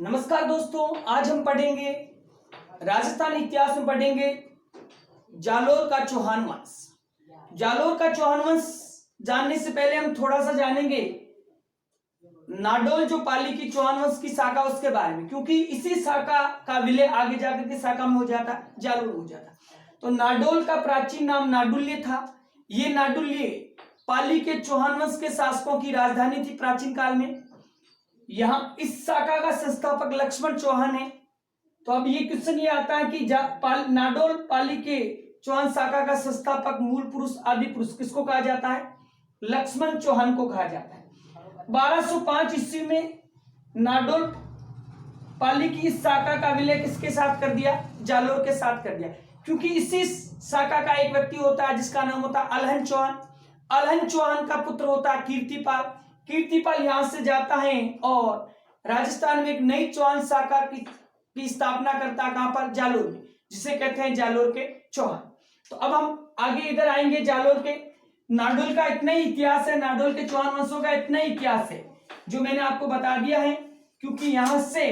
नमस्कार दोस्तों, आज हम पढ़ेंगे राजस्थान इतिहास में पढ़ेंगे जालोर का चौहान वंश। जालोर का चौहान वंश जानने से पहले हम थोड़ा सा जानेंगे नाडोल जो पाली की चौहान वंश की शाखा उसके बारे में, क्योंकि इसी शाखा का विलय आगे जाकर के शाखा में हो जाता, जालोर हो जाता। तो नाडोल का प्राचीन नाम नाडुल्य था। ये नाडुल्य पाली के चौहान वंश के शासकों की राजधानी थी प्राचीन काल में। यहाँ इस शाखा का संस्थापक लक्ष्मण चौहान है। तो अब ये क्वेश्चन ये आता है कि नाडोल पाली के चौहान शाखा का संस्थापक मूल पुरुष आदि पुरुष किसको कहा जाता है? लक्ष्मण चौहान को कहा जाता है। 1205 ईस्वी में नाडोल पाली की इस शाखा का विलय किसके साथ कर दिया? जालोर के साथ कर दिया, क्योंकि इसी शाखा का एक व्यक्ति होता है जिसका नाम होता है अलहन चौहान। अलहन चौहान का पुत्र होता है कीर्तिपाल। कीर्तिपाल यहां से जाता है और राजस्थान में एक नई चौहान शाखा की स्थापना करता है। कहां पर? जालोर में, जिसे कहते हैं जालोर के चौहान। तो अब हम आगे इधर आएंगे। जालोर के नाडोल का इतना ही इतिहास है, नाडोल के चौहान वंशों का इतना ही इतिहास है जो मैंने आपको बता दिया है, क्योंकि यहां से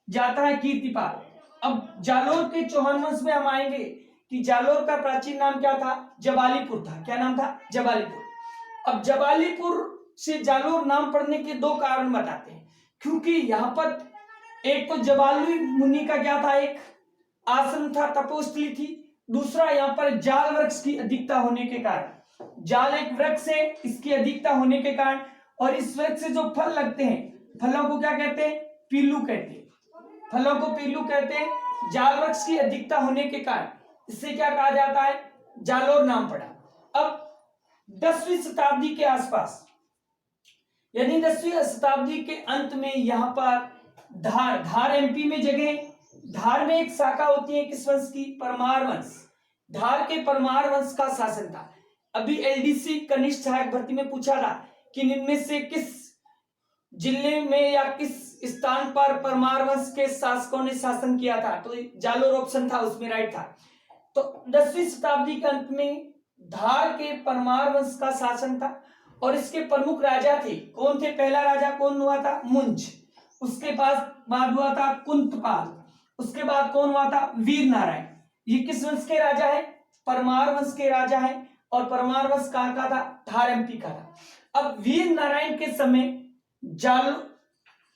जाता है कीर्तिपाल। अब जालोर के चौहान वंश में हम आएंगे कि जालोर का प्राचीन नाम क्या था? जबालीपुर था। क्या नाम था? जबालीपुर। अब जबालीपुर से जालोर नाम पड़ने के दो कारण बताते हैं, क्योंकि यहाँ पर एक तो जबाली मुनि का क्या था? एक आश्रम था, तपोस्थली थी। दूसरा यहाँ पर जाल वृक्ष की अधिकता होने के कारण, जाल एक वृक्ष है, इसकी अधिकता होने के कारण, और इस वृक्ष से जो फल लगते हैं, फलों को क्या कहते हैं? पीलू कहते हैं। फलों को पीलू कहते हैं। जाल वृक्ष की अधिकता होने के कारण इससे क्या कहा जाता है? जालोर नाम पड़ा। अब 10वीं शताब्दी के आसपास, यानी 10वीं शताब्दी के अंत में, यहाँ पर धार एमपी में जगह, धार में एक शाखा होती है किस वंश की? परमार वंश। धार के परमार वंश का शासन था। अभी एलडीसी कनिष्ठ सहायक भर्ती में पूछा था कि इनमें से किस जिले में या किस स्थान पर परमार वंश के शासकों ने शासन किया था? तो जालोर ऑप्शन था, उसमें राइट था। तो 10वीं शताब्दी के अंत में धार के परमार वंश का शासन था और इसके प्रमुख राजा थे। कौन थे? पहला राजा कौन हुआ था? मुंज। उसके बाद हुआ था कुंतपाल। उसके बाद कौन हुआ था? वीर नारायण। ये किस वंश के राजा है? परमार वंश के राजा है। और परमार वंश कहां का था? धार एमपी का था। अब वीर नारायण के समय जाल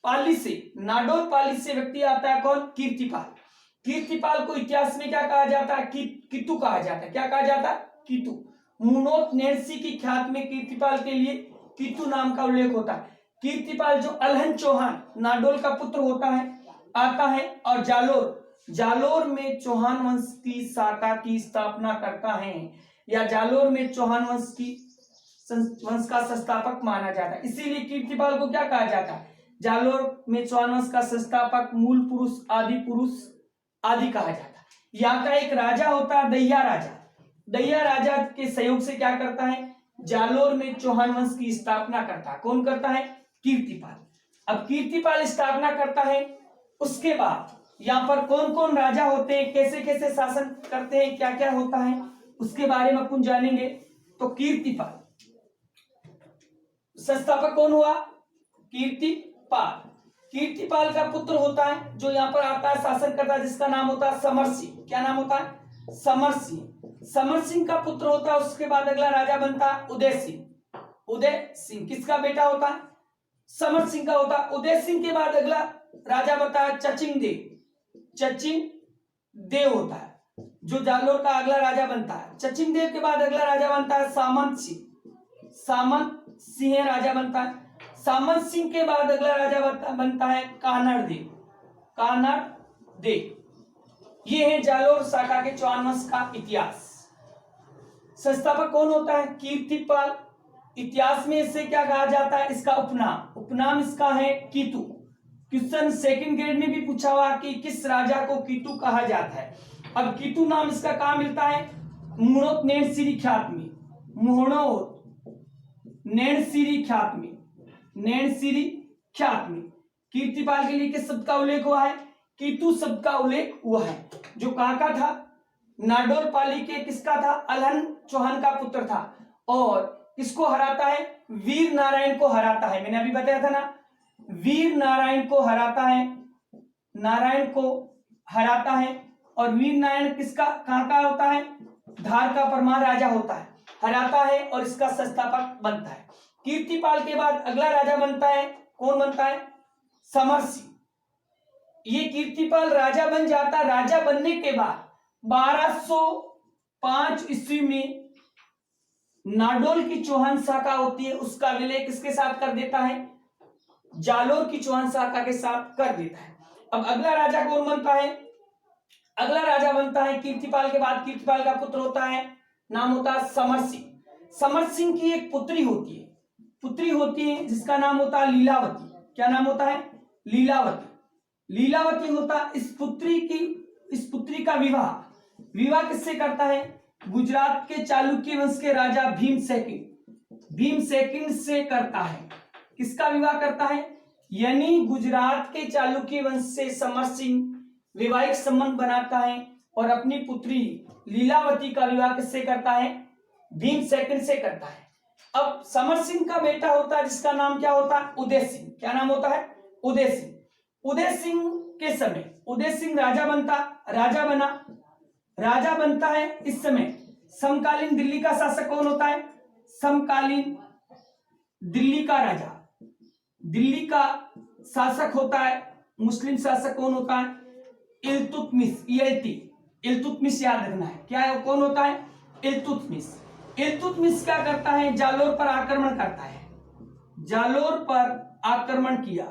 पाली से, नाडोल पाली से व्यक्ति आता है कौन? कीर्तिपाल। कीर्तिपाल को इतिहास में क्या कहा जाता है? कीतु कहा जाता है। क्या कहा जाता है? कीतु। मुनोत नेरसी की ख्यात में कीर्तिपाल के लिए कीतु नाम का उल्लेख होता है। कीर्तिपाल जो अलहन चौहान नाडोल का पुत्र होता है, आता है और जालोर में चौहान वंश की शाखा की स्थापना करता है, या जालोर में चौहान वंश का संस्थापक माना जाता है। इसीलिए कीर्तिपाल को क्या कहा जाता है? जालोर में चौहान वंश का संस्थापक, मूल पुरुष आदि कहा जाता है। यहाँ का एक राजा होता है दैया राजा। दैया राजा के सहयोग से क्या करता है? जालोर में चौहान वंश की स्थापना करता है। कौन करता है? कीर्तिपाल। अब कीर्तिपाल स्थापना करता है, उसके बाद यहाँ पर कौन कौन राजा होते हैं, कैसे कैसे शासन करते हैं, क्या क्या होता है, उसके बारे में अपन जानेंगे। तो कीर्तिपाल संस्थापक कौन हुआ? कीर्तिपाल। कीर्तिपाल का पुत्र होता है जो यहाँ पर आता है, शासन करता है, जिसका नाम होता है समर सिंह। क्या नाम होता है? समर सिंह। समर सिंह का पुत्र होता है। उसके बाद अगला राजा बनता है उदय सिंह। उदय सिंह किसका बेटा होता है? समर सिंह का होता है। उदय सिंह के बाद अगला राजा बनता है चचिंग देव होता है, जो जालोर का अगला राजा बनता है। चचिंग देव के बाद अगला राजा बनता है सामंत सिंह राजा बनता है। सामंत सिंह के बाद अगला राजा बनता है कानड़ देव। ये है जालोर शाखा के चौहान वंश का इतिहास। संस्थापक कौन होता है? कीर्तिपाल। इतिहास में इसे क्या कहा जाता है? इसका उपनाम इसका है कीतु। क्वेश्चन सेकंड ग्रेड में भी पूछा हुआ कि किस राजा को कीतु कहा जाता है। अब कीतु नाम इसका कहां मिलता है? मुणोत नैणसीरी ख्यात में। नैणसीरी ख्यात में कीर्तिपाल के लिए किस शब्द का उल्लेख हुआ है? कीतु शब्द का उल्लेख हुआ है, जो कहां का था? नाडोल पाली के किसका था? अलहन चौहान का पुत्र था। और किसको हराता है? वीर नारायण को हराता है। मैंने अभी बताया था ना, वीर नारायण को हराता है नारायण को हराता है। और वीर नारायण किसका कहाँ का होता है? धार का परमार राजा होता है, हराता है और इसका संस्थापक बनता है। कीर्तिपाल के बाद अगला राजा बनता है, कौन बनता है? समर सिंह। ये कीर्तिपाल राजा बन जाता। राजा बनने के बाद 1205 ईस्वी में नाडोल की चौहान शाखा होती है, उसका विलय किसके साथ कर देता है? जालोर की चौहान शाखा के साथ कर देता है। अब अगला राजा कौन बनता है? अगला राजा बनता है कीर्तिपाल के बाद, कीर्तिपाल का पुत्र होता है, नाम होता है समर सिंह। समर सिंह की एक पुत्री होती है जिसका नाम होता है लीलावती। क्या नाम होता है? लीलावती होता। इस पुत्री का विवाह किससे करता है? गुजरात के चालुक्य वंश के राजा भीम सेकंड से करता है। किसका विवाह करता है? यानी गुजरात के चालुक्य वंश से समर सिंह वैवाहिक संबंध बनाता है और अपनी पुत्री लीलावती का विवाह किससे करता है? भीम सेकंड से करता है। अब समर सिंह का बेटा होता है जिसका नाम क्या होता है? उदय सिंह। क्या नाम होता है? उदय सिंह के समय उदय सिंह राजा बनता है। इस समय समकालीन दिल्ली का शासक कौन होता है? समकालीन दिल्ली का राजा, दिल्ली का शासक होता है, मुस्लिम शासक कौन होता है? इल्तुतमिश याद रखना है। क्या है? कौन होता है? इल्तुतमिश क्या करता है? जालोर पर आक्रमण करता है। जालोर पर आक्रमण किया।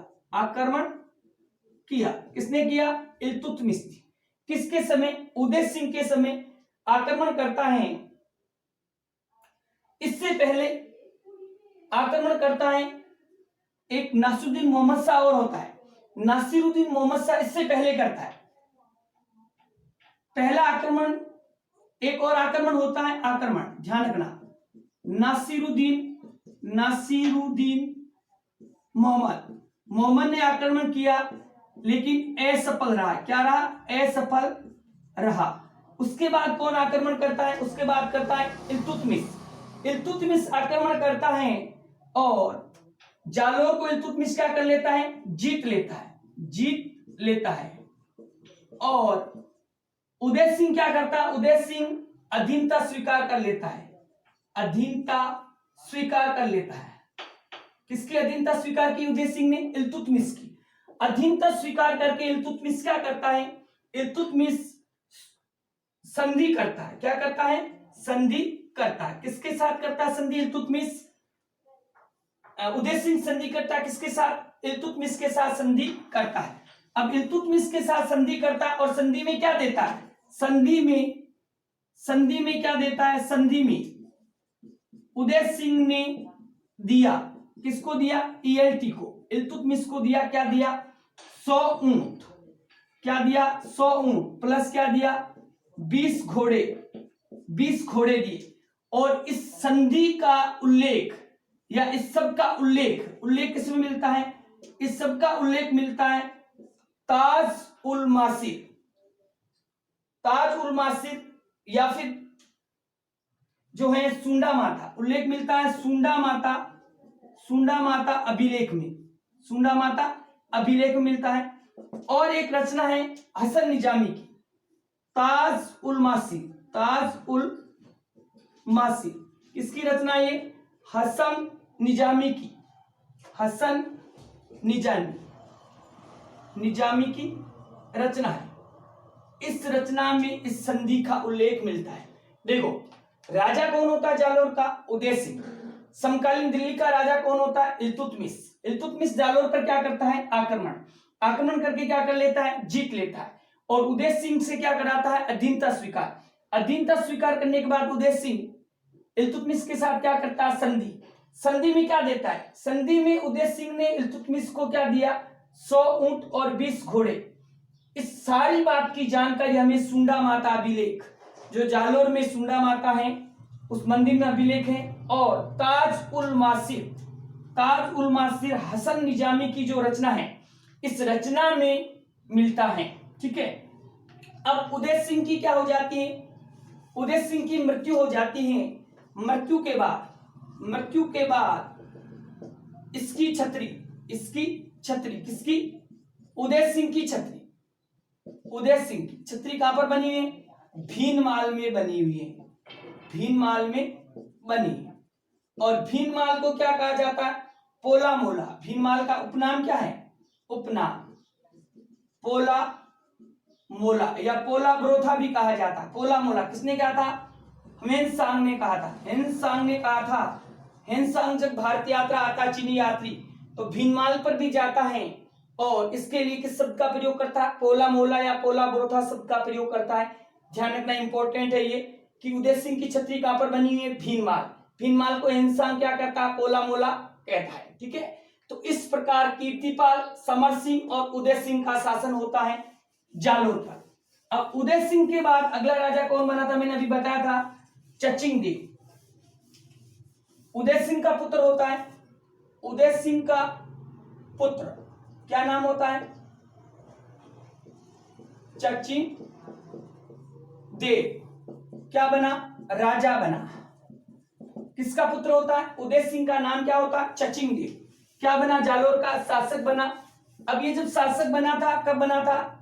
किसने किया? इल्तुतमिश। किसके समय? उदय सिंह के समय आक्रमण करता है। इससे पहले आक्रमण करता है एक नासिरुद्दीन मोहम्मद शाह और होता है। नासिरुद्दीन मोहम्मद शाह इससे पहले करता है। पहला आक्रमण, एक और आक्रमण होता है, ध्यान रखना, नासिरुद्दीन मोहम्मद ने आक्रमण किया लेकिन असफल रहा। क्या रहा? असफल रहा। उसके बाद कौन आक्रमण करता है? उसके बाद करता है इल्तुतमिश आक्रमण करता है और जालोर को इल्तुतमिश क्या कर लेता है? जीत लेता है। और उदय सिंह क्या करता है? उदय सिंह अधीनता स्वीकार कर लेता है। किसकी अधीनता स्वीकार की? उदय सिंह ने इल्तुतमिश की अधीनता स्वीकार करके इल्तुतमिश क्या करता है? इल्तुतमिश संधि करता है। क्या करता है? संधि करता है। किसके साथ करता है संधि? इल्तुतमिश। उदय सिंह संधि करता है किसके साथ? इल्तुतमिश के साथ संधि करता है। अब इल्तुतमिश के साथ संधि करता है और संधि में क्या देता है? संधि में क्या देता है? संधि में उदय सिंह ने दिया, किसको दिया? ईएलटी को, इल्तुतमिश को दिया। क्या दिया? 100 ऊंट। क्या दिया? 100 ऊंट प्लस क्या दिया? 20 घोड़े दिए। और इस संधि का उल्लेख या इस सब का उल्लेख किसमें मिलता है? इस सब का उल्लेख मिलता है ताज उल मासिर या फिर जो है सुंडा माता, उल्लेख मिलता है सुंडा माता अभिलेख में मिलता है। और एक रचना है हसन निजामी की, ताज उल मासिर। किसकी रचना? ये हसन निजामी की रचना है। इस रचना में इस संधि का उल्लेख मिलता है। देखो, राजा कौन होता है जालोर का? उदय सिंह। समकालीन दिल्ली का राजा कौन होता है? इल्तुतमिश जालोर पर क्या करता है? आक्रमण करके क्या कर लेता है? जीत लेता है। और उदय सिंह से क्या कराता है? अधीनता स्वीकार करने के बाद उदय सिंह इल्तुतमिश के साथ क्या करता है? संधि में क्या देता है? संधि में उदय सिंह ने इल्तुतमिश को क्या दिया? 100 ऊंट और 20 घोड़े। इस सारी बात की जानकारी हमें सुंडा माता अभिलेख, जो जालोर में सुंडा माता है उस मंदिर में अभिलेख है, और ताज उल मासिर हसन निजामी की जो रचना है इस रचना में मिलता है। ठीक है। अब उदय सिंह की क्या हो जाती है? उदय सिंह की मृत्यु हो जाती है। मृत्यु के बाद इसकी छतरी किसकी? उदय सिंह की छतरी उदय सिंह की छतरी कहां पर बनी हुई है? भीनमाल में बनी हुई है, भीनमाल में बनी है। और भीनमाल को क्या कहा जाता है? पोला मोला। भीनमाल का उपनाम क्या है? उपनाम पोला मोला या पोला ब्रोथा भी कहा जाता। पोला मोला किसने कहा था? ह्वेनसांग ने कहा था। ह्वेनसांग ने कहा था। ह्वेनसांग जब भारत यात्रा आता चीनी यात्री तो भीनमाल पर भी जाता है और इसके लिए किस शब्द का प्रयोग करता है? पोला मोला या पोला ब्रोथा शब्द का प्रयोग करता है। ध्यान रखना इंपॉर्टेंट है ये कि उदय सिंह की छतरी कहां पर बनी हुई है? भीनमाल। भीनमाल को ह्वेनसांग क्या कहता है? पोला मोला कहता है। ठीक है, तो इस प्रकार कीर्तिपाल, समर सिंह और उदय सिंह का शासन होता है जालोर पर। अब उदय सिंह के बाद अगला राजा कौन बना था? मैंने अभी बताया था चचिंग देव। उदय सिंह का पुत्र होता है, उदय सिंह का पुत्र क्या नाम होता है? चचिंग देव। क्या बना? राजा बना। किसका पुत्र होता है? उदय सिंह का नाम क्या होता है? चचिंग देव। क्या बना? जालोर का शासक बना। अब ये जब शासक बना था, कब बना था?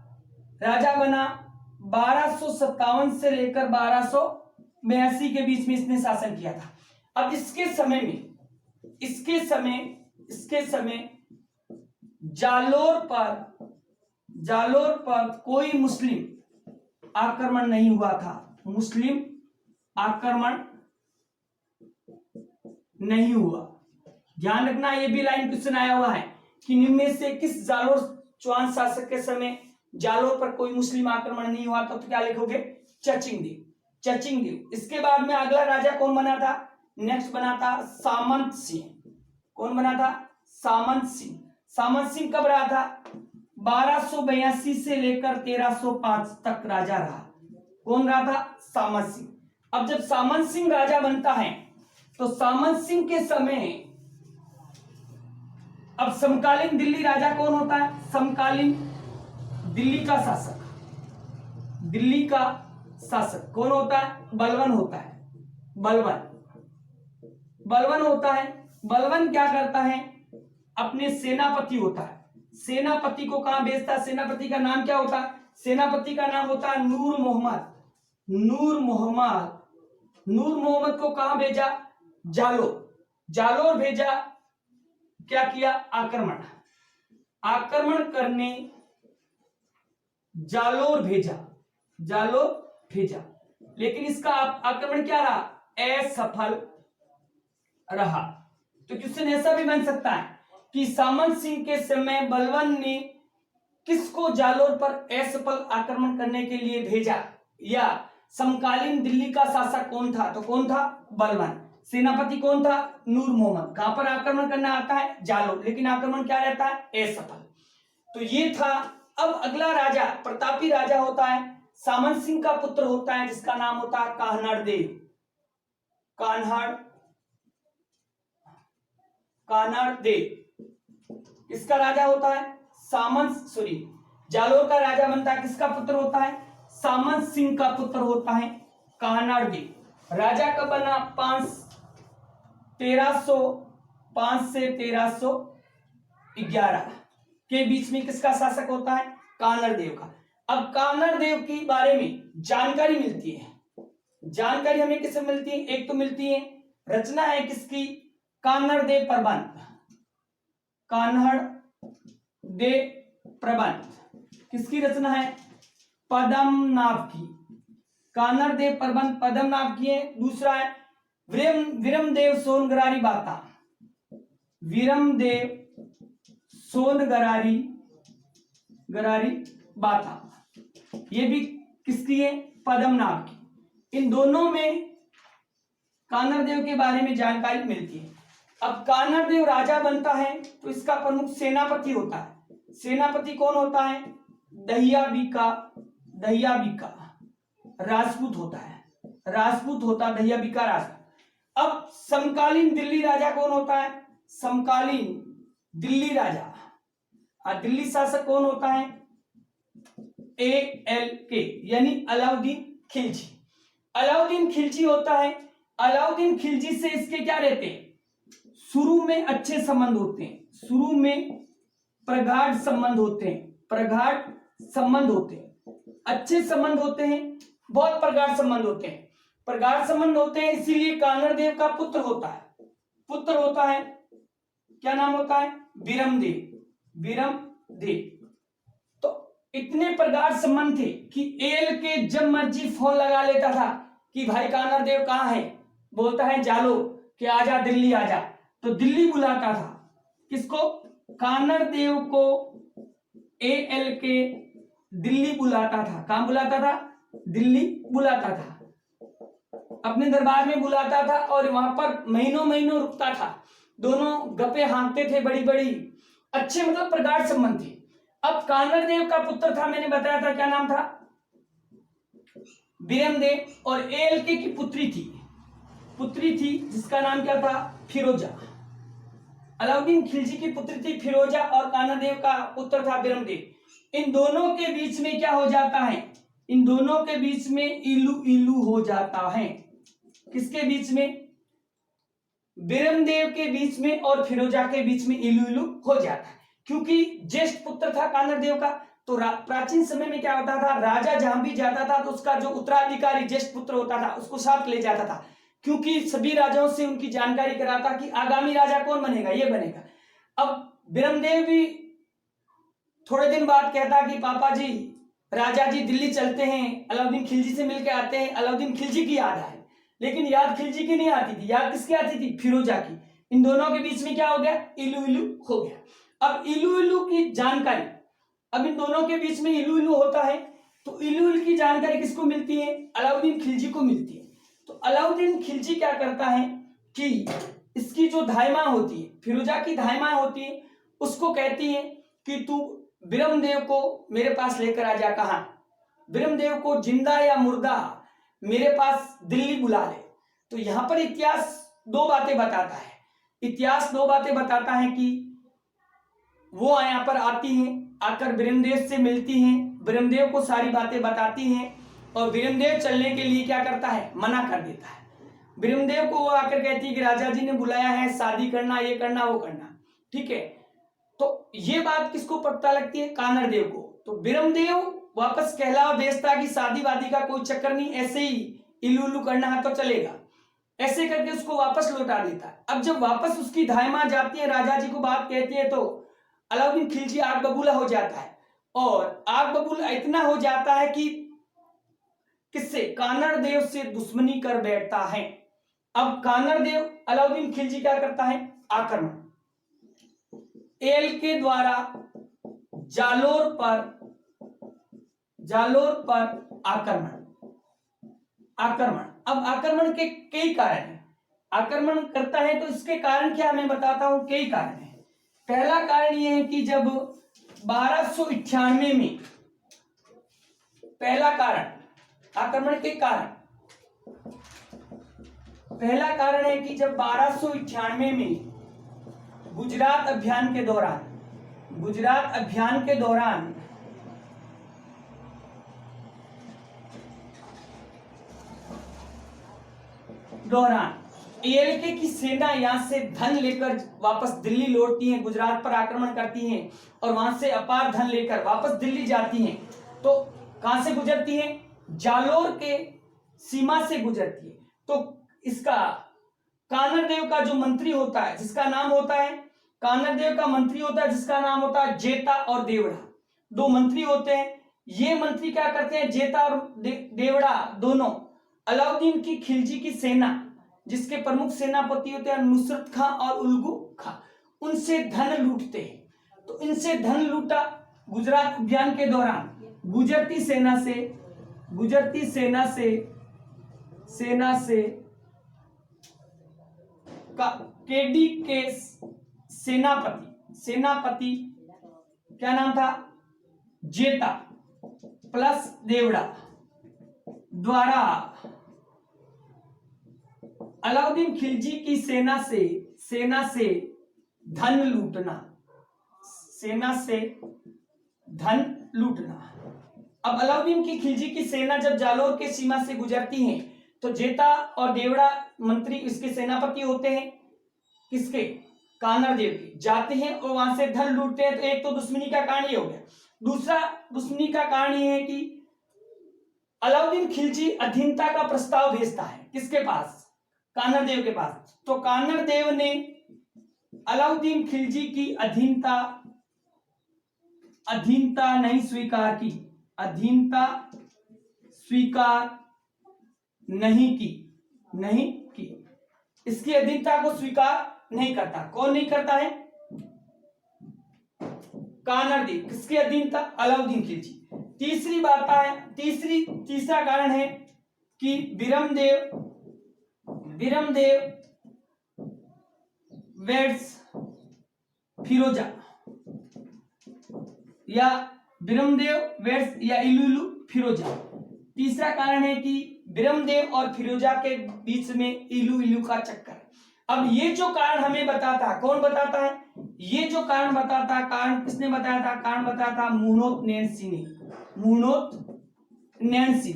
राजा बना 1257 से लेकर 1282 के बीच में इसने शासन किया था। अब इसके समय जालोर पर कोई मुस्लिम आक्रमण नहीं हुआ था। मुस्लिम आक्रमण नहीं हुआ। ध्यान रखना, ये भी लाइन क्वेश्चन आया हुआ है कि निम्न में से किस जालोर चौहान शासक के समय जालोर पर कोई मुस्लिम आक्रमण नहीं हुआ? तो क्या लिखोगे? चचिंग देव। चचिंग देव। इसके बाद में अगला राजा कौन बना था? नेक्स्ट बना था सामंत सिंह। कौन बना था? सामंत सिंह। सामंत सिंह कब रहा था? 1282 से लेकर 1305 तक राजा रहा। कौन रहा था? सामंत सिंह। अब जब सामंत सिंह राजा बनता है तो सामंत सिंह के समय अब समकालीन दिल्ली राजा कौन होता है? समकालीन दिल्ली का शासक, दिल्ली का शासक कौन होता है? बलवन होता है। बलवन होता है। बलवन क्या करता है? अपने सेनापति होता है। सेनापति को कहां भेजता है? सेनापति का नाम क्या होता है? सेनापति का नाम होता है नूर मोहम्मद। नूर मोहम्मद को कहां भेजा? जालोर भेजा। क्या किया? आक्रमण करने जालोर भेजा। लेकिन इसका आक्रमण क्या रहा? असफल रहा। तो क्वेश्चन ऐसा भी बन सकता है कि सामंत सिंह के समय बलवन ने किसको जालोर पर असफल आक्रमण करने के लिए भेजा, या समकालीन दिल्ली का शासक कौन था? तो कौन था? बलवन। सेनापति कौन था? नूर मोहम्मद। कहां पर आक्रमण करना आता है? जालोर। लेकिन आक्रमण क्या रहता है? असफल। तो ये था। अब अगला राजा प्रतापी राजा होता है, सामंत सिंह का पुत्र होता है, जिसका नाम होता है कान्हाड़ देव। किसका राजा होता है? जालोर का राजा बनता है। किसका पुत्र होता है? सामंत सिंह का पुत्र होता है कान्हाड़ देव। राजा कब बना? 1305 से 1311 के बीच में किसका शासक होता है? कान्हाड़ देव का। अब कान्हाड़ देव के बारे में जानकारी मिलती है। जानकारी हमें किससे मिलती है? एक तो मिलती है रचना है किसकी? कान्हाड़ देव प्रबंध। किसकी रचना है? पद्मनाभ की। कान्हाड़ देव प्रबंध पद्मनाभ की है। दूसरा है विरमदेव सोनगरारी बाता। ये भी किसकी है? पद्मनाभ की। इन दोनों में कान्हाड़ देव के बारे में जानकारी मिलती है। अब कान्हाड़ देव राजा बनता है तो इसका प्रमुख सेनापति होता है। सेनापति कौन होता है? दहिया बीका राजपूत होता है। दहिया बीका राजपूत। अब समकालीन दिल्ली राजा कौन होता है? समकालीन दिल्ली राजा दिल्ली शासक कौन होता है? ALK यानी अलाउद्दीन खिलजी होता है। अलाउद्दीन खिलजी से इसके क्या रहते हैं? शुरू में अच्छे संबंध होते हैं। शुरू में प्रगाढ़ संबंध होते हैं। अच्छे संबंध होते हैं, बहुत प्रगाढ़ संबंध होते हैं। प्रगाढ़ संबंध होते हैं, इसीलिए कानर देव का पुत्र होता है। पुत्र होता है, क्या नाम होता है? बीरमदेव। बीरमदेव। तो इतने प्रगाढ़ संबंध थे कि एल के जब मर्जी फोन लगा लेता था कि भाई कानर देव कहाँ है, बोलता है जालो कि आजा दिल्ली आजा, तो दिल्ली बुलाता था। किसको? कानर देव को एल के दिल्ली बुलाता था। कहां बुलाता था? दिल्ली बुलाता था, अपने दरबार में बुलाता था और वहां पर महीनों महीनों रुकता था। दोनों गप्पे हाँकते थे बड़ी बड़ी, अच्छे मतलब प्रगाढ़ संबंध थे। अब कानर देव का पुत्र था, मैंने बताया था, क्या नाम था? बीरमदेव। और एल के की पुत्री थी जिसका नाम क्या था? फिरोजा। अलाउद्दीन खिलजी की पुत्री थी फिरोजा और कानर देव का पुत्र था बीरमदेव। इन दोनों के बीच में क्या हो जाता है? इन दोनों के बीच में इलू इलू हो जाता है। किसके बीच में? बीरमदेव के बीच में और फिरोजा के बीच में इलू इलू हो जाता है, क्योंकि ज्येष्ठ पुत्र था कानर देव का। तो प्राचीन समय में क्या होता था? राजा जहां भी जाता था तो उसका जो उत्तराधिकारी ज्येष्ठ पुत्र होता था उसको साथ ले जाता था, क्योंकि सभी राजाओं से उनकी जानकारी कराता कि आगामी राजा कौन बनेगा, ये बनेगा। अब बीरमदेव भी थोड़े दिन बाद कहता कि पापा जी, राजा जी दिल्ली चलते हैं, अलाउद्दीन खिलजी से मिलकर आते हैं। अलाउद्दीन खिलजी की याद आए, लेकिन याद खिलजी की नहीं आती थी, याद किसकी आती थी? फिरोजा की। इन दोनों के बीच में क्या हो गया? इलू इलू हो गया। अब इलू इलू की जानकारी, अब इन दोनों के बीच में इलू इलू होता है, तो इलू इलू की जानकारी किसको मिलती है? अलाउद्दीन खिलजी को मिलती है। तो अलाउद्दीन खिलजी क्या करता है कि इसकी जो धायमा होती है, फिरोजा की धायमा होती है, उसको कहती है कि तू बीरमदेव को मेरे पास लेकर आ जा। कहा? बीरमदेव को जिंदा या मुर्दा मेरे पास दिल्ली बुला ले। तो यहां पर इतिहास दो बातें बताता है। इतिहास दो बातें बताता है कि वो यहाँ पर आती हैं, आकर बीरमदेव से मिलती हैं, बीरमदेव को सारी बातें बताती हैं, और बीरमदेव चलने के लिए क्या करता है? मना कर देता है। बीरमदेव को वो आकर कहती है कि राजा जी ने बुलाया है, शादी करना, ये करना, वो करना। ठीक है, तो ये बात किसको पता लगती है? कानर देव को। तो बीरमदेव वापस कहलावा भेजता कि शादी वादी का कोई चक्कर नहीं, ऐसे ही इलू इलू करना है तो चलेगा, ऐसे करके उसको वापस लौटा देता है। अब जब वापस उसकी धायमा जाती है, राजा जी को बात कहती है, तो अलाउद्दीन खिलजी आग बबूला हो जाता है, और आग बबूला इतना हो जाता है कि किससे? कानर देव से दुश्मनी कर बैठता है। अब कानर देव, अलाउद्दीन खिलजी क्या करता है? आक्रमण। एल के द्वारा जालोर पर आक्रमण। अब आक्रमण के कई कारण हैं। आक्रमण करता है तो इसके कारण क्या, मैं बताता हूं। कई कारण है। पहला कारण यह है कि जब 1298 में, पहला कारण आक्रमण के कारण, पहला कारण है कि जब 1298 में गुजरात अभियान के दौरान एएलके की सेना यहां से धन लेकर वापस दिल्ली लौटती है, गुजरात पर आक्रमण करती हैं और वहां से अपार धन लेकर वापस दिल्ली जाती हैं। तो कहां से गुजरती हैं? जालोर के सीमा से गुजरती है। तो इसका कानर देव का जो मंत्री होता है, जिसका नाम होता है, कानर देव का मंत्री होता है जिसका नाम होता है जेता और देवड़ा। दो मंत्री होते हैं। ये मंत्री क्या करते हैं? जेता और देवड़ा दोनों अलाउद्दीन की खिलजी की सेना, जिसके प्रमुख सेनापति होते हैं नुसरत खां और उल्गू खां, उनसे धन लूटते हैं। तो इनसे धन लूटा गुजरात अभियान के दौरान, गुजरती सेना से केडी के सेनापति क्या नाम था? जेता प्लस देवड़ा द्वारा अलाउद्दीन खिलजी की सेना से धन लूटना। अब अलाउद्दीन की खिलजी की सेना जब जालोर के सीमा से गुजरती है तो जेता और देवड़ा मंत्री इसके सेनापति होते हैं, किसके? कानर देव के, जाते हैं और वहां से धन लूटते हैं। तो एक तो दुश्मनी का कारण ये हो गया। दूसरा दुश्मनी का कारण ये है कि अलाउद्दीन खिलजी अधीनता का प्रस्ताव भेजता है किसके पास? कानर देव के पास। तो कानर देव ने अलाउद्दीन खिलजी की अधीनता नहीं स्वीकार की, अधीनता स्वीकार नहीं की। इसकी अधीनता को स्वीकार नहीं करता। कौन नहीं करता है? कानर देव। किसकी अधीनता? अलाउद्दीन खिलजी। तीसरी बात है, तीसरा कारण है कि बिरमदेव वेड्स फिरोजा या बिरमदेव वेड्स या इलू फिरोजा। तीसरा कारण है कि बिरमदेव और फिरोजा के बीच में इलू का चक्कर। अब ये जो कारण हमें बताता, कौन बताता है? ये जो कारण बताता, कारण किसने बताया था? कारण बताया था मुनोत नैन्सी ने। मुनोत नैन्सी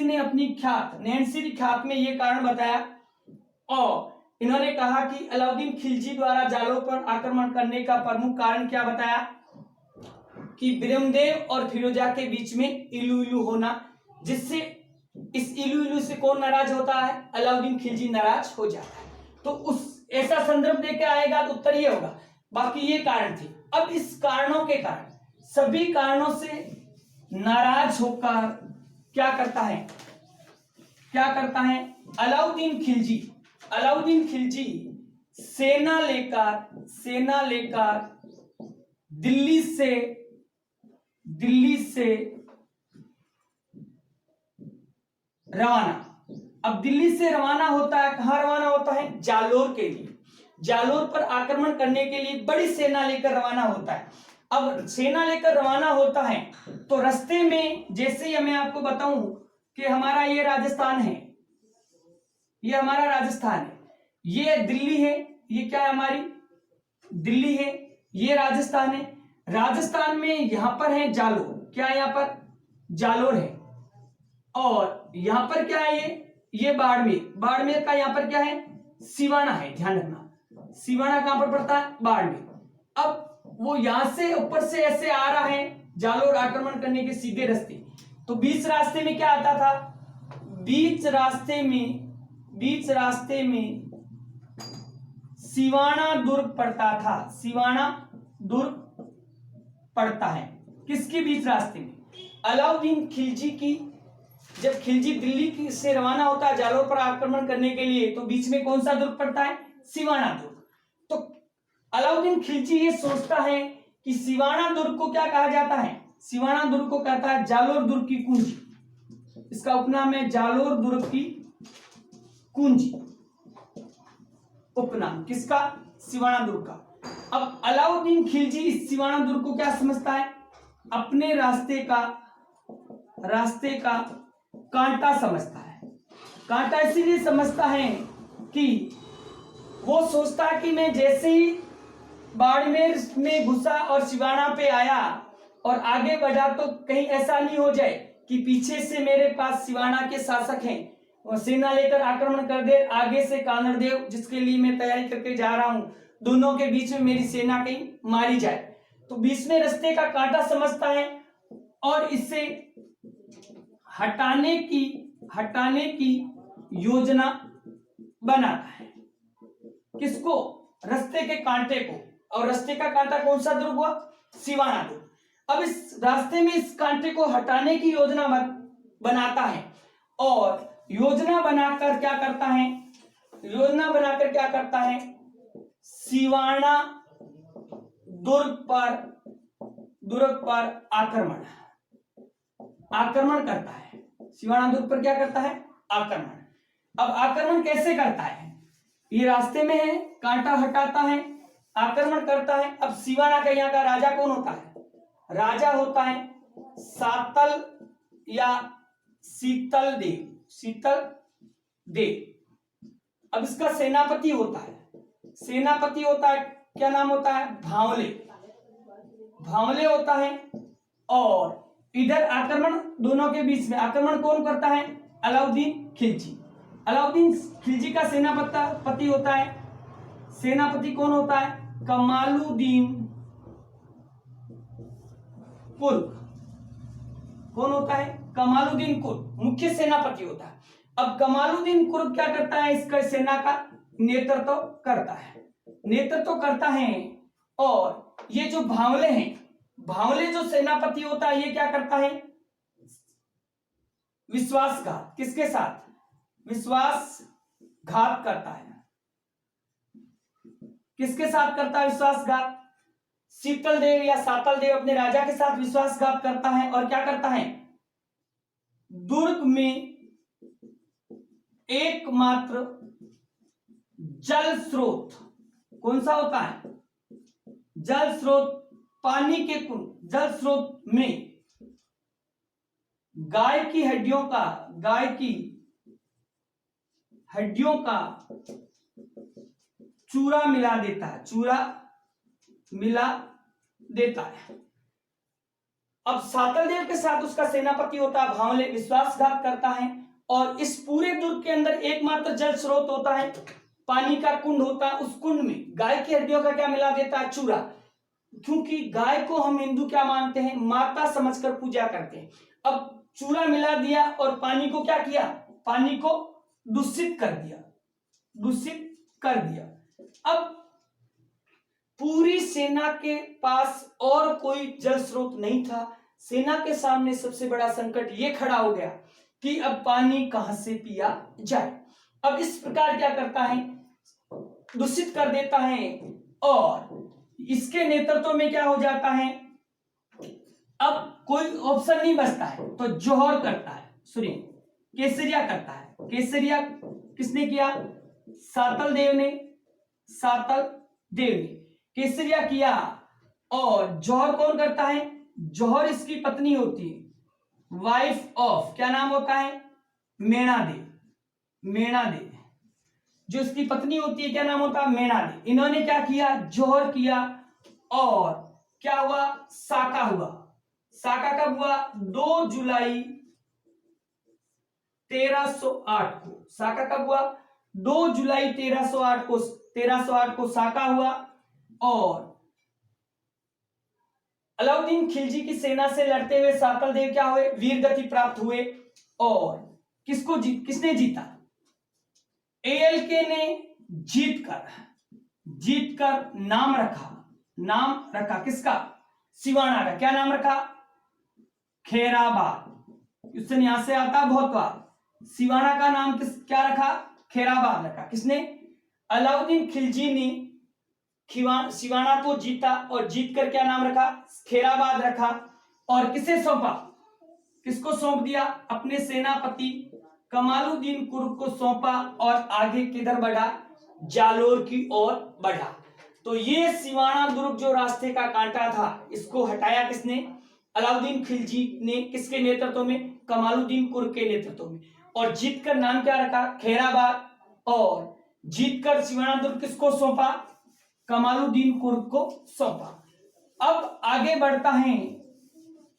ने अपनी नैन्सी की ख्यात में ये कारण बताया और इन्होंने कहा कि अलाउद्दीन खिलजी द्वारा जालोर पर आक्रमण करने का प्रमुख कारण क्या बताया? कि बिरमदेव और फिरोजा के बीच में इलू होना, जिससे इस इलू से कौन नाराज होता है? अलाउद्दीन खिलजी नाराज हो जाता है। तो उस ऐसा संदर्भ देके आएगा तो उत्तर ये होगा। बाकी ये कारण थे। अब इस कारणों के कारण, सभी कारणों से नाराज होकर क्या करता है? अलाउद्दीन खिलजी सेना लेकर दिल्ली से रवाना। अब दिल्ली से रवाना होता है, कहां रवाना होता है? जालोर के लिए। जालोर पर आक्रमण करने के लिए बड़ी सेना लेकर रवाना होता है। अब सेना लेकर रवाना होता है तो रास्ते में, जैसे ही मैं आपको बताऊं कि हमारा ये राजस्थान है, ये हमारा राजस्थान है, ये दिल्ली है, ये क्या है? हमारी दिल्ली है, ये राजस्थान है। राजस्थान में यहां पर है जालोर। क्या है? यहां पर जालोर है। और यहां पर क्या है? ये बाड़मेर का यहां पर क्या है? सिवाना है। ध्यान रखना, सिवाना कहां पर पड़ता है? बाड़मेर। अब वो यहां से ऊपर से ऐसे आ रहा है जालोर आक्रमण करने के सीधे रास्ते। तो बीच रास्ते में क्या आता था? बीच रास्ते में सिवाना दुर्ग पड़ता था। सिवाना दुर्ग पड़ता है किसके बीच रास्ते में? अलाउद्दीन खिलजी की। जब खिलजी दिल्ली से रवाना होता है जालोर पर आक्रमण करने के लिए, तो बीच में कौन सा दुर्ग पड़ता है? सिवाना दुर्ग। तो अलाउद्दीन खिलजी ये सोचता है कि सिवाना दुर्ग को क्या कहा जाता है? सिवाना दुर्ग को कहता है जालोर दुर्ग की कुंजी। इसका उपनाम है जालोर दुर्ग की कुंजी। उपनाम किसका? सिवाना दुर्ग का। अब अलाउद्दीन खिलजी इस सिवाना दुर्ग को क्या समझता है? अपने रास्ते का कांटा समझता है। कांटा इसीलिए समझता है कि वो सोचता है कि मैं जैसे ही बाड़मेर में घुसा और सिवाना पे आया और आगे बढ़ा, तो कहीं ऐसा नहीं हो जाए कि पीछे से मेरे पास सिवाना के शासक हैं और सेना लेकर आक्रमण कर दे, आगे से कानर देव जिसके लिए मैं तैयारी करके जा रहा हूं, दोनों के बीच में मेरी सेना कहीं मारी जाए। तो बीच में रास्ते का कांटा समझता है और इसे हटाने की योजना बनाता है। किसको? रास्ते के कांटे को। और रास्ते का कांटा कौन सा दुर्ग हुआ? सिवाना दुर्ग। अब इस रास्ते में इस कांटे को हटाने की योजना बनाता है और योजना बनाकर क्या करता है? सिवाना दुर्ग पर आक्रमण करता है। सिवाना दुर्ग पर क्या करता है? आक्रमण। अब आक्रमण कैसे करता है? ये रास्ते में है, कांटा हटाता है, आक्रमण करता है। अब सिवाना का यहाँ का राजा कौन होता है? राजा होता है सातल या शीतल देव। अब इसका सेनापति होता है, क्या नाम होता है? भांवले होता है। और इधर आक्रमण, दोनों के बीच में आक्रमण कौन करता है? अलाउद्दीन खिलजी का सेनापति होता है। सेनापति कौन होता है? कमालुद्दीन तुर्क। कौन होता है? कमालुद्दीन कुर्ब मुख्य सेनापति होता है। अब कमालुद्दीन कुर्ब क्या करता है, इसका सेना का नेतृत्व करता है। और ये जो भांवले हैं, भांवले जो सेनापति होता है, ये क्या करता है, विश्वासघात, किसके साथ, विश्वासघात करता है। किसके साथ करता है विश्वासघात, शीतल देव या सातल देव अपने राजा के साथ विश्वासघात करता है। और क्या करता है, दुर्ग में एकमात्र जल स्रोत कौन सा होता है, जल स्रोत, पानी के कुंड, जल स्रोत में गाय की हड्डियों का चूरा मिला देता है। अब सातल देव के साथ उसका सेनापति होता है भांवले, विश्वासघात करता है। और इस पूरे दुर्ग के अंदर एकमात्र जल स्रोत होता है, पानी का कुंड होता है, उस कुंड में गाय की हड्डियों का क्या मिला देता है, चूरा। क्योंकि गाय को हम हिंदू क्या मानते हैं, माता समझकर पूजा करते हैं। अब चूरा मिला दिया और पानी को क्या किया, पानी को दूषित कर दिया। अब पूरी सेना के पास और कोई जल स्रोत नहीं था। सेना के सामने सबसे बड़ा संकट ये खड़ा हो गया कि अब पानी कहां से पिया जाए। अब इस प्रकार क्या करता है, दूषित कर देता है। और इसके नेतृत्व में क्या हो जाता है, अब कोई ऑप्शन नहीं बचता है, तो जौहर करता है, सुनिए, केसरिया करता है। केसरिया किसने किया, सातल देव ने केसरिया किया। और जौहर कौन करता है, जौहर इसकी पत्नी होती है, वाइफ ऑफ, क्या नाम होता है, मेणा देव, जो इसकी पत्नी होती है क्या नाम होता है, मेणा देव। इन्होंने क्या किया, जौहर किया। और क्या हुआ, साका कब हुआ, 2 जुलाई 1308 को। साका कब हुआ, 2 जुलाई 1308 को साका हुआ। और अलाउद्दीन खिलजी की सेना से लड़ते हुए सातल देव क्या हुए, वीर गति प्राप्त हुए। और किसने जीता, ALK ने जीतकर नाम रखा किसका, सिवाना का। क्या नाम रखा, खेराबाद। क्वेश्चन यहां से आता बहुत बार। सिवाना का नाम क्या रखा, खेराबाद रखा। किसने, अलाउद्दीन खिलजी ने सिवाना को जीता और जीतकर क्या नाम रखा, खेराबाद रखा। और किसको सौंप दिया, अपने सेनापति कमालुद्दीन कुर्ब को सौंपा। और आगे किधर बढ़ा, जालोर की ओर बढ़ा। तो ये सिवाना दुर्ग जो रास्ते का कांटा था, इसको हटाया किसने, अलाउद्दीन खिलजी ने। किसके नेतृत्व में, कमालुद्दीन कुर्ब के नेतृत्व में। और जीतकर नाम क्या रखा, खेराबाद। और जीतकर सिवाना दुर्ग किसको सौंपा, कमालुद्दीन कुर्ब को सौंपा। अब आगे बढ़ता है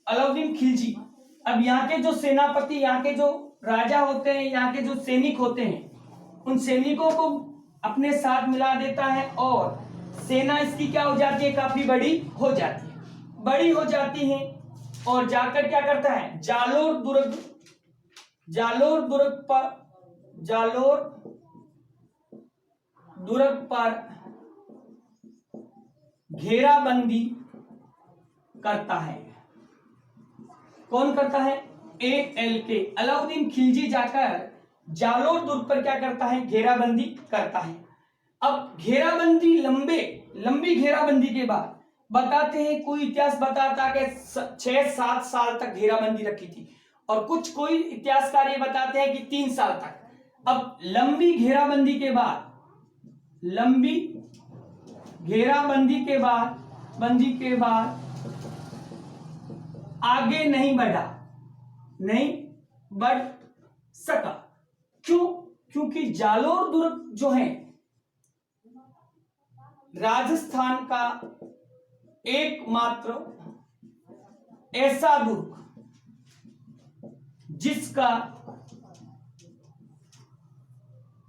अलाउद्दीन खिलजी। अब यहाँ के जो सेनापति, यहाँ के जो राजा होते हैं, यहाँ के जो सैनिक होते हैं, उन सैनिकों को अपने साथ मिला देता है। और सेना इसकी क्या हो जाती है, काफी बड़ी हो जाती है। और जाकर क्या करता है, जालोर दुर्ग पर घेराबंदी करता है। कौन करता है, ALK, अलाउद्दीन खिलजी जाकर जालोर दुर्ग पर क्या करता है, घेराबंदी करता है। अब घेराबंदी, लंबी घेराबंदी के बाद बताते हैं, कोई इतिहास बताता है कि 6-7 साल तक घेराबंदी रखी थी। और कोई इतिहासकार ये बताते हैं कि 3 साल तक। अब लंबी घेराबंदी के बाद आगे नहीं बढ़ सका। क्यों, क्योंकि जालोर दुर्ग जो है राजस्थान का एकमात्र ऐसा दुर्ग जिसका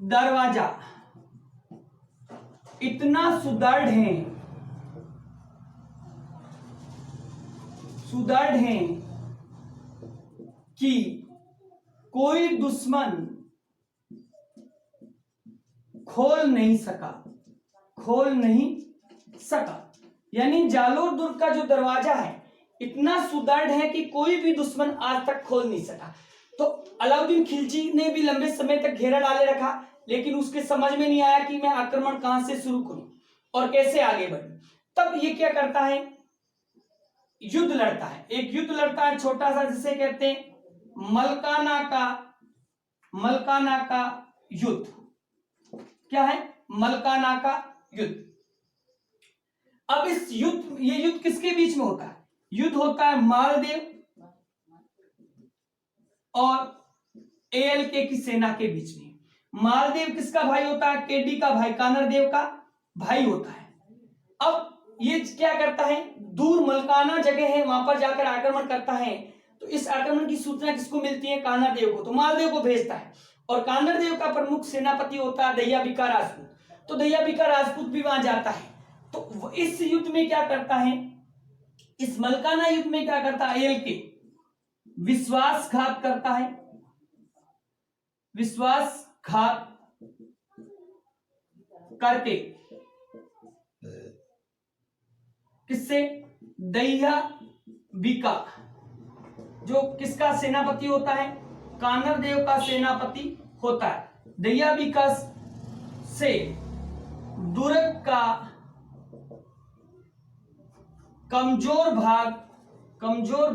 दरवाजा इतना सुदृढ़ है कि कोई दुश्मन खोल नहीं सका। यानी जालोर दुर्ग का जो दरवाजा है इतना सुदृढ़ है कि कोई भी दुश्मन आज तक खोल नहीं सका। तो अलाउद्दीन खिलजी ने भी लंबे समय तक घेरा डाले रखा, लेकिन उसके समझ में नहीं आया कि मैं आक्रमण कहां से शुरू करूं और कैसे आगे बढ़ूं। तब ये क्या करता है, युद्ध लड़ता है। एक युद्ध लड़ता है छोटा सा, जिसे कहते हैं मलकाना का युद्ध। क्या है? मलकाना का युद्ध। अब ये युद्ध किसके बीच में होता है? युद्ध होता है मालदेव और एएलके की सेना के बीच में। मालदेव किसका भाई होता है? केडी का भाई, कानरदेव का भाई होता है। अब ये क्या करता है, दूर मलकाना जगह है, वहां पर जाकर आक्रमण करता है। तो इस आक्रमण की सूचना किसको मिलती है? कानरदेव को। तो मालदेव को भेजता है और कानरदेव का प्रमुख सेनापति होता है दह्याबिका राजपूत। तो दह्याबिका राजपूत भी वहां जाता है। तो इस युद्ध में क्या करता है, इस मलकाना युद्ध में क्या करता है, एएलके विश्वासघात करता है। विश्वासघात करके किससे? दह्याबिका, जो किसका सेनापति होता है? कानरदेव का सेनापति होता है। दह्याबिका से दुर्ग का कमजोर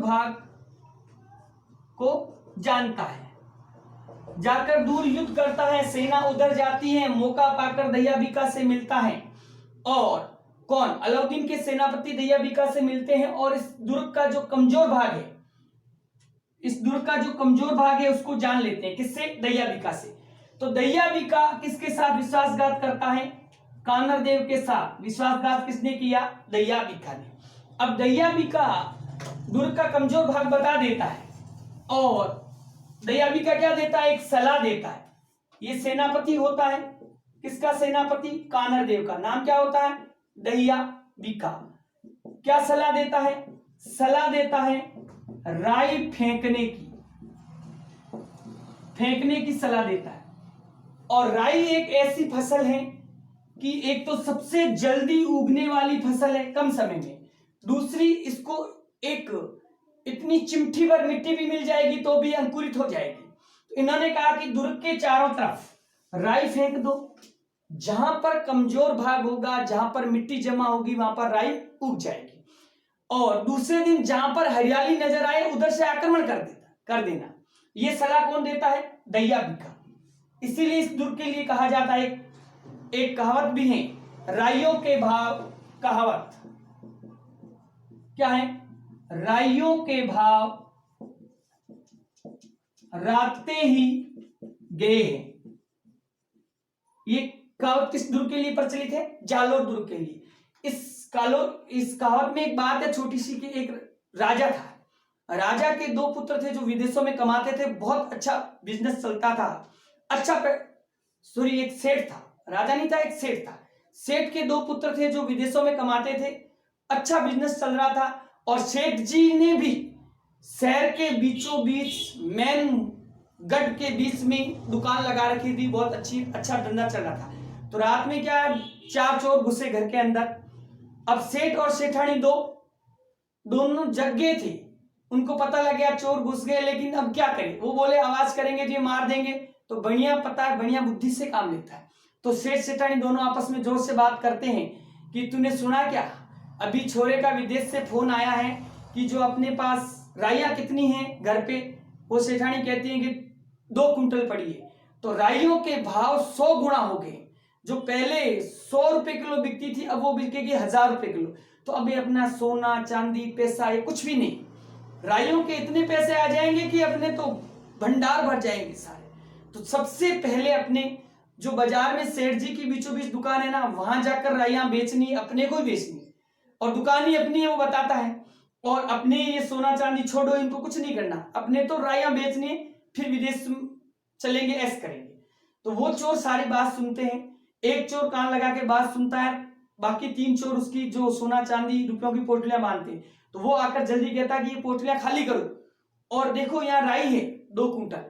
भाग को जानता है, जाकर दूर युद्ध करता है। सेना उधर जाती है, मौका पाकर दह्याबिका से मिलता है। और कौन? अलाउद्दीन के सेनापति दह्याबिका से मिलते हैं और इस दुर्ग का जो कमजोर भाग है उसको जान लेते हैं। किससे? दह्याबिका से। तो दह्याबिका किसके साथ विश्वासघात करता है? कानरदेव के साथ। विश्वासघात किसने किया? दह्याबिका ने। अब दह्याबिका दुर्ग का कमजोर भाग बता देता है और दह्याबिका क्या देता है? एक सलाह देता है। ये सेनापति होता है, किसका सेनापति? कानरदेव का। नाम क्या होता है? दह्याबिका। क्या सलाह देता है? सलाह देता है राई फेंकने की सलाह देता है। और राई एक ऐसी फसल है कि एक तो सबसे जल्दी उगने वाली फसल है कम समय में, दूसरी इसको एक इतनी चिमटी भर मिट्टी भी मिल जाएगी तो भी अंकुरित हो जाएगी। तो इन्होंने कहा कि दुर्ग के चारों तरफ राई फेंक दो, जहां पर कमजोर भाग होगा, जहां पर मिट्टी जमा होगी वहां पर राई उग जाएगी। और दूसरे दिन जहां पर हरियाली नजर आए उधर से आक्रमण कर देना। यह सलाह कौन देता है? दह्याबिका। इसीलिए इस दुर्ग के लिए कहा जाता है, एक कहावत भी है, राइयों के भाव कहावत। क्या है? राइयों के भाव राते ही गए हैं। ये कहावत किस दुर्ग के लिए प्रचलित है? जालोर दुर्ग के लिए। इस कहावत में एक बात है छोटी सी, कि एक राजा था। राजा के दो पुत्र थे जो विदेशों में कमाते थे, बहुत अच्छा बिजनेस चलता था। एक सेठ था, राजा नहीं था, एक सेठ था। सेठ के दो पुत्र थे जो विदेशों में कमाते थे, अच्छा बिजनेस चल रहा था। और सेठ जी ने भी शहर के बीचों बीच मेन गढ़ के बीच में दुकान लगा रखी थी, बहुत अच्छा धंधा चल रहा था। तो रात में क्या, 4 चोर घुसे घर के अंदर। अब सेठ और सेठानी दोनों जग गए थे, उनको पता लग गया चोर घुस गए, लेकिन अब क्या करें। वो बोले आवाज करेंगे तो ये मार देंगे। तो बढ़िया पता है, बढ़िया बुद्धि से काम लेता है। तो सेठ सेठानी दोनों आपस में जोर से बात करते हैं कि तूने सुना क्या, अभी छोरे का विदेश से फोन आया है कि जो अपने पास राइयां कितनी हैं घर पे। वो सेठानी कहती है कि 2 कुंटल पड़ी है। तो राइयों के भाव 100 गुना हो गए। जो पहले 100 रुपए किलो बिकती थी, अब वो बिकेगी 1000 रुपए किलो। तो अभी अपना सोना चांदी पैसा ये कुछ भी नहीं, राइयों के इतने पैसे आ जाएंगे कि अपने तो भंडार भर जाएंगे सारे। तो सबसे पहले अपने जो बाजार में सेठ जी की बीचों बीच दुकान है ना, वहां जाकर राइयां बेचनी, अपने को ही बेचनी, और दुकान ही अपनी है वो बताता है। और अपने ये सोना चांदी छोड़ो, इनको कुछ नहीं करना, अपने तो राइयां बेचनी है, फिर विदेश चलेंगे, ऐस करेंगे। तो वो चोर सारी बात सुनते हैं। एक चोर कान लगा के बात सुनता है, बाकी 3 चोर उसकी जो सोना चांदी रुपयों की पोटलियां बांधते हैं। तो वो आकर जल्दी कहता है कि ये पोटलियां खाली करो। और देखो यहाँ राई है 2 कुंटल,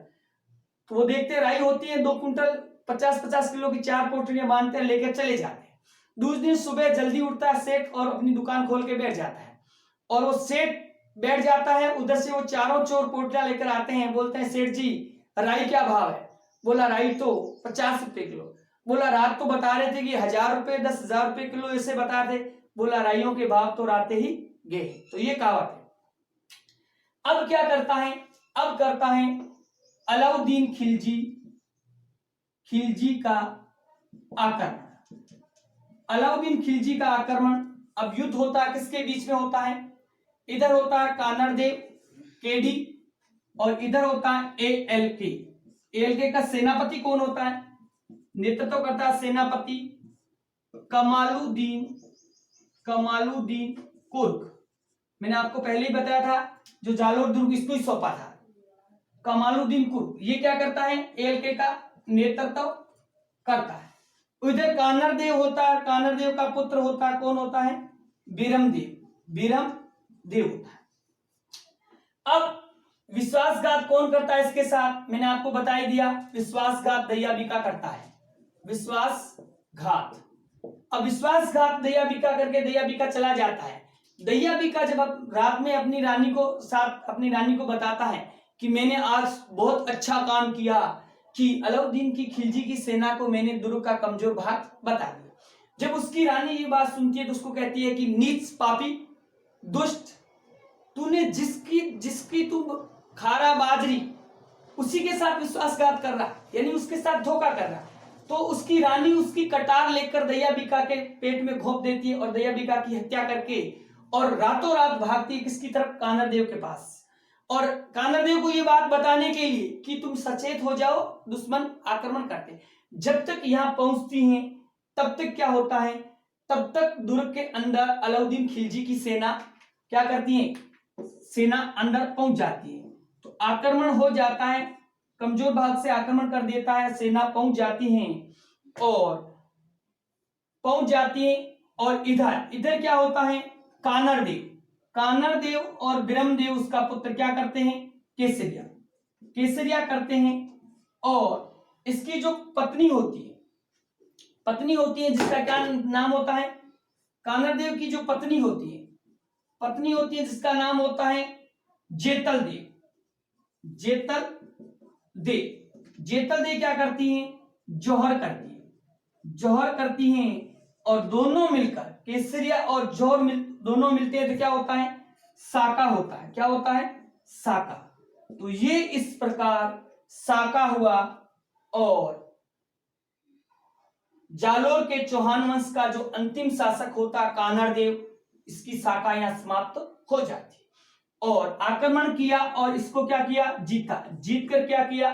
तो वो देखते हैं राई होती है 2 कुंटल, 50-50 किलो की 4 पोटलियां बांधते हैं, लेकर चले जाते हैं। दूसरे दिन सुबह जल्दी उठता है सेठ और अपनी दुकान खोल के बैठ जाता है, और वो सेठ बैठ जाता है, उधर से वो चारों चोर पोटलियां लेकर आते हैं, बोलते हैं सेठ जी राई क्या भाव है? बोला राई तो 50 रुपए किलो। बोला रात तो बता रहे थे कि 1000 रुपए 10,000 रुपए किलो ऐसे बता रहे थे। बोला राइयों के भाव तो राते ही गए। तो ये कहावत है। अब क्या करता है? अब करता है अलाउद्दीन खिलजी का आक्रमण। अलाउद्दीन खिलजी का आक्रमण। अब युद्ध होता है, किसके बीच में होता है? इधर होता है कानरदेव केडी और इधर होता है ALK। ALK का सेनापति कौन होता है? नेतृत्व करता है सेनापति कमालुद्दीन कुर्क। मैंने आपको पहले ही बताया था, जो जालोर दुर्ग इसको ही सौंपा था, कमालुद्दीन कुर्क। ये क्या करता है? ALK का नेतृत्व करता है। उधर कानरदेव होता है, कानरदेव का पुत्र होता है, कौन होता है? बीरमदेव होता है। अब विश्वासघात कौन करता है इसके साथ? मैंने आपको बता ही दिया, विश्वासघात दयाबिका करता है। विश्वासघात। अब विश्वासघात दयाबिका करके दयाबिका चला जाता है। दयाबिका जब रात में अपनी रानी को बताता है कि मैंने आज बहुत अच्छा काम किया, कि अलाउद्दीन की खिलजी की सेना को मैंने दुर्ग का कमजोर भाग बता दिया। जब उसकी रानी ये बात सुनती है तो उसको कहती है कि नीच पापी दुष्ट, तूने जिसकी तू खारा बाजरी, उसी के साथ विश्वासघात कर रहा, यानी उसके साथ धोखा कर रहा। तो उसकी रानी उसकी कटार लेकर दयाबिका के पेट में घोंप देती है और दयाबिका की हत्या करके और रातों रात भागती है किसकी तरफ? कानरदेव के पास। और कानरदेव को यह बात बताने के लिए कि तुम सचेत हो जाओ, दुश्मन आक्रमण करते। जब तक यहां पहुंचती हैं तब तक क्या होता है? तब तक दुर्ग के अंदर अलाउद्दीन खिलजी की सेना क्या करती है? सेना अंदर पहुंच जाती है। तो आक्रमण हो जाता है, कमजोर भाग से आक्रमण कर देता है, सेना पहुंच जाती है और इधर क्या होता है? कानरदेव और बीरमदेव उसका पुत्र क्या करते हैं? केसरिया करते हैं। और इसकी जो पत्नी होती है जिसका क्या नाम होता है? कानरदेव की जो पत्नी होती है जिसका नाम होता है जेतल देव क्या करती हैं? जौहर करती हैं और दोनों मिलकर केसरिया और जौहर दोनों मिलते हैं तो क्या होता है? साका होता है। क्या होता है? साका। तो ये इस प्रकार साका हुआ और जालोर के चौहान वंश का जो अंतिम शासक होता कानरदेव, इसकी शाखा यहां समाप्त हो जाती। और आक्रमण किया और इसको क्या किया? जीत कर क्या किया?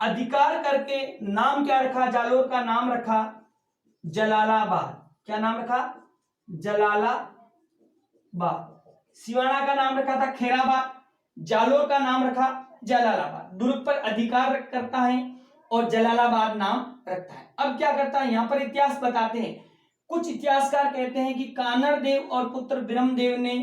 अधिकार करके नाम क्या रखा? जालोर का नाम रखा जलालाबाद। क्या नाम रखा? जलालाबाद। सिवाना का नाम रखा था खैराबाद, जालोर का नाम रखा जलालाबाद। दुर्ग पर अधिकार करता है और जलालाबाद नाम रखता है। अब क्या करता है? यहां पर इतिहास बताते हैं। कुछ इतिहासकार कहते हैं कि कानरदेव और पुत्र बीरमदेव ने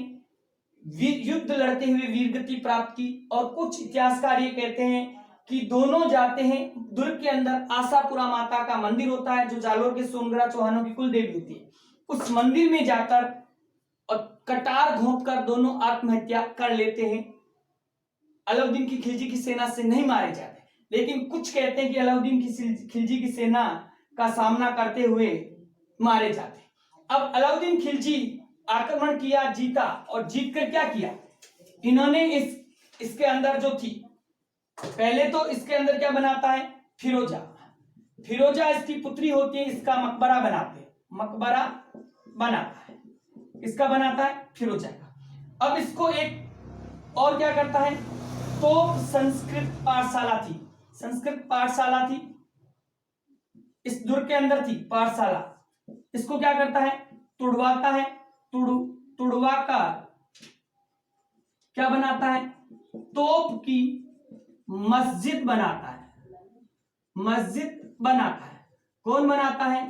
युद्ध लड़ते हुए वीरगति प्राप्त की, और कुछ इतिहासकार ये कहते हैं कि दोनों जाते हैं दुर्ग के अंदर। आशापुरा माता का मंदिर होता है जो जालोर के सोनगढ़ा चौहानों की कुल देवी होती है। उस मंदिर में जाकर और कटार घोंपकर दोनों आत्महत्या कर लेते हैं। अलाउद्दीन की खिलजी की सेना से नहीं मारे जाते, लेकिन कुछ कहते हैं कि अलाउद्दीन की खिलजी की सेना का सामना करते हुए मारे जाते। अब अलाउद्दीन खिलजी आक्रमण किया, जीता, और जीत कर क्या किया? इन्होंने इसके अंदर जो थी, पहले तो इसके अंदर क्या बनाता है? फिरोजा इसकी पुत्री होती है, इसका मकबरा बनाता है। इसका बनाता है फिरोजा का। अब इसको एक और क्या करता है? तो संस्कृत पाठशाला थी इस दुर्ग के अंदर थी पाठशाला। इसको क्या करता है? तुड़वाता है। तुड़वा कर क्या बनाता है? तोप की मस्जिद बनाता है। कौन बनाता है?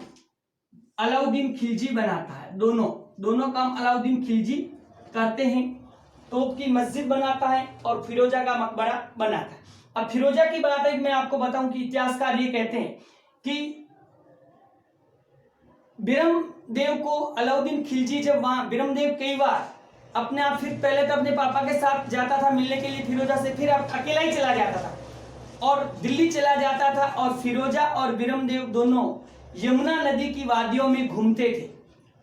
अलाउद्दीन खिलजी बनाता है। दोनों काम अलाउद्दीन खिलजी करते हैं। तोप की मस्जिद बनाता है और फिरोजा का मकबरा बनाता है। अब फिरोजा की बात है, मैं आपको बताऊं कि इतिहासकार ये कहते हैं कि बिरमदेव को अलाउद्दीन खिलजी जब वहां, बिरमदेव कई बार अपने आप, फिर पहले तो अपने पापा के साथ जाता था मिलने के लिए फिरोजा से, फिर अकेला ही चला जाता था और दिल्ली चला जाता था, और फिरोजा और बिरमदेव दोनों यमुना नदी की वादियों में घूमते थे,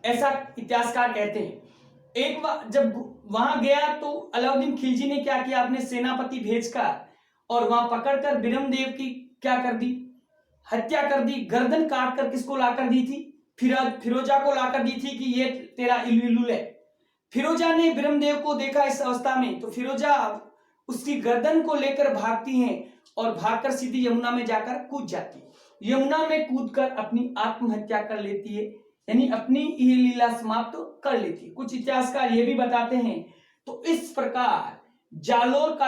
ऐसा इतिहासकार कहते हैं। एक बार जब वहां गया तो अलाउद्दीन खिलजी ने क्या किया, अपने सेनापति भेजकर और वहां पकड़कर बिरमदेव की क्या कर दी, हत्या कर दी। गर्दन काट कर किसको लाकर दी थी, फिरोजा को लाकर दी थी कि ये तेरा इलुल है। फिरोजा ने बिरमदेव को देखा इस अवस्था में, तो फिरोजा उसकी गर्दन को लेकर भागती हैं और भागकर सीधी यमुना में जाकर कूद जाती है। यमुना में कूदकर अपनी आत्महत्या कर लेती है, यानी अपनी ये लीला समाप्त कर लेती है। कुछ इतिहासकार ये भी बताते हैं। तो इस प्रकार जालोर का